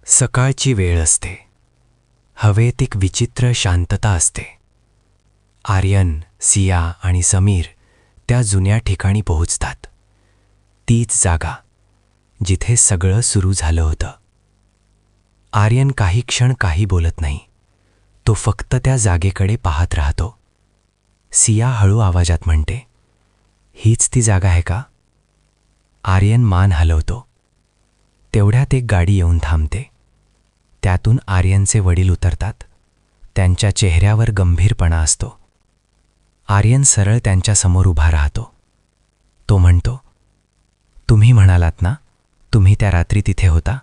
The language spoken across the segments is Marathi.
सकाळची वेळ असते. हवेत एक विचित्र शांतता असते. आर्यन, सिया आणि समीर त्या जुन्या ठिकाणी पोहोचतात. तीच जागा जिथे सगळं सुरू झालं होतं. आर्यन काही क्षण काही बोलत नाही. तो फक्त त्या जागेकडे पाहत राहतो. सिया हळू आवाजात म्हणते, हीच ती जागा आहे का? आर्यन मान हलवतो. तेवढ्यात एक गाडी येऊन थांबते. त्यातून आर्यनचे वडील उतरतात. त्यांच्या चेहऱ्यावर गंभीरपणा असतो. आर्यन सरळ त्यांच्यासमोर उभा राहतो. तो म्हणतो, तुम्ही म्हणालात ना तुम्ही त्या रात्री तिथे होता?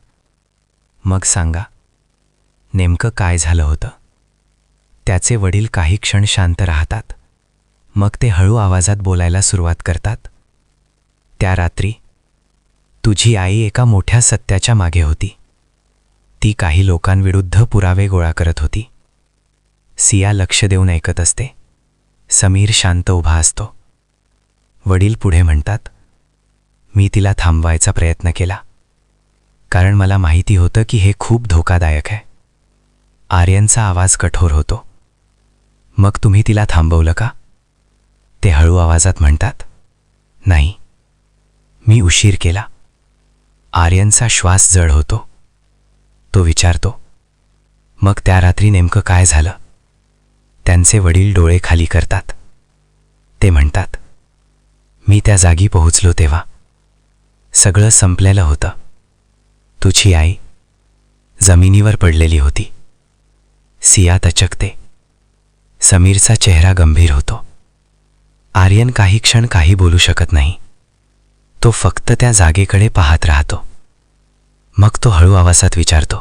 मग सांगा, नेमकं काय झालं होतं? त्याचे वडील काही क्षण शांत राहतात. मग ते हळू आवाजात बोलायला सुरुवात करतात. त्या रात्री तुझी आई एका मोठ्या सत्याच्या मागे होती. ती काही लोकांविरुद्ध पुरावे गोळा करत होती. सिया लक्ष देऊन ऐकत असते. समीर शांत उभा असतो. वडील पुढे म्हणतात, मी तिला थांबवायचा प्रयत्न केला, कारण मला माहिती होतं की हे खूप धोकादायक आहे. आर्यनचा आवाज कठोर होतो. मग तुम्ही तिला थांबवलं का? ते हळू आवाजात म्हणतात, नाही, मी उशीर केला. आर्यनचा श्वास जड होतो. तो विचारतो, मग त्या रात्री नेमकं काय झालं? त्यांचे वडील डोळे खाली करतात. ते म्हणतात, मी त्या जागी पोहोचलो तेव्हा सगळं संपलेलं होतं. तुझी आई जमिनीवर पडलेली होती. सिया दचकते. समीरचा चेहरा गंभीर होतो. आर्यन काही क्षण काही बोलू शकत नाही. तो फक्त त्या जागेकडे पाहत राहतो. मग तो हळू आवाजात विचारतो,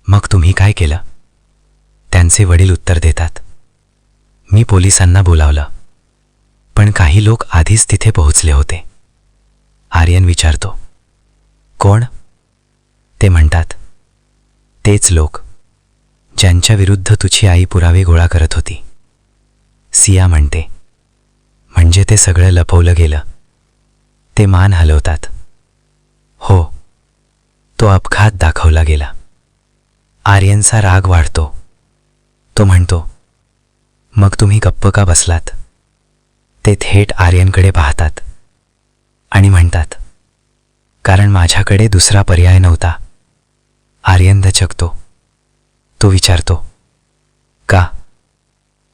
मग तुम्ही काय केलं? त्यांचे वडील उत्तर देतात, मी पोलिसांना बोलावलं, पण काही लोक आधीच तिथे पोहोचले होते. आर्यन विचारतो, कोण? ते म्हणतात, तेच लोक ज्यांच्या विरुद्ध तुझी आई पुरावे गोळा करत होती. सिया म्हणते, म्हणजे ते सगळं लपवलं गेलं? ते मान हलवतात. हो, तो अपघात दाखवला गेला. आर्यनचा राग वाढतो. तो म्हणतो, मग तुम्ही गप्प का बसलात? ते थेट आर्यनकडे पाहतात आणि म्हणतात, कारण माझ्याकडे दुसरा पर्याय नव्हता. आर्यन दचकतो. तो विचारतो, का?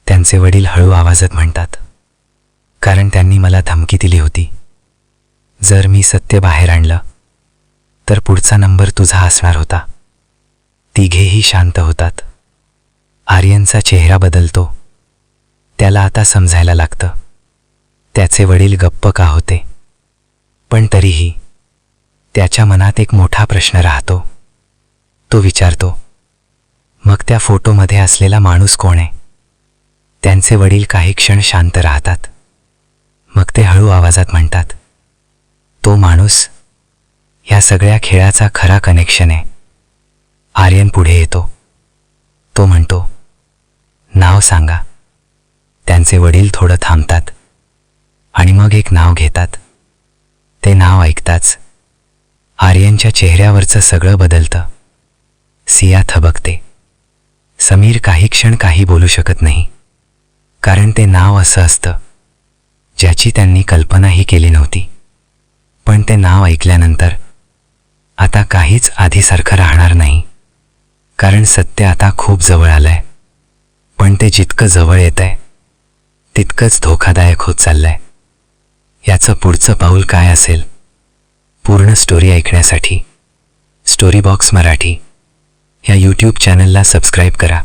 त्यांचे वडील हळू आवाजात म्हणतात, कारण त्यांनी मला धमकी दिली होती. जर मी सत्य बाहेर आणलं तर पुढचा नंबर तुझा असणार होता. तिघेही शांत होतात. आर्यनचा चेहरा बदलतो. त्याला आता समजायला लागतं त्याचे वडील गप्प का होते. पण तरीही त्याच्या मनात एक मोठा प्रश्न राहतो. तो विचारतो, मग त्या फोटोमध्ये असलेला माणूस कोण आहे? त्यांचे वडील काही क्षण शांत राहतात. मग ते हळू आवाजात म्हणतात, तो माणूस या सगळ्या खेळाचा खरा कनेक्शन आहे. आर्यन पुढे येतो. तो म्हणतो, नाव सांगा. त्यांचे वडील थोडं थांबतात आणि मग एक नाव घेतात. ते नाव ऐकताच आर्यनच्या चेहऱ्यावरचं सगळं बदलतं. सिया थबकते. समीर काही क्षण काही बोलू शकत नाही, कारण ते नाव असं असतं ज्याची त्यांनी कल्पनाही केली नव्हती. पण ते नाव ऐकल्यानंतर आता काहीच आधीसारखं राहणार नाही, कारण सत्य आता खूप जवळ आलंय. पण ते जितकं जवळ येतंय तितकंच धोकादायक होत चाललंय. याचं पुढचं पाऊल काय असेल? पूर्ण स्टोरी ऐकण्यासाठी स्टोरी बॉक्स मराठी या यूट्यूब चॅनलला सबस्क्राईब करा.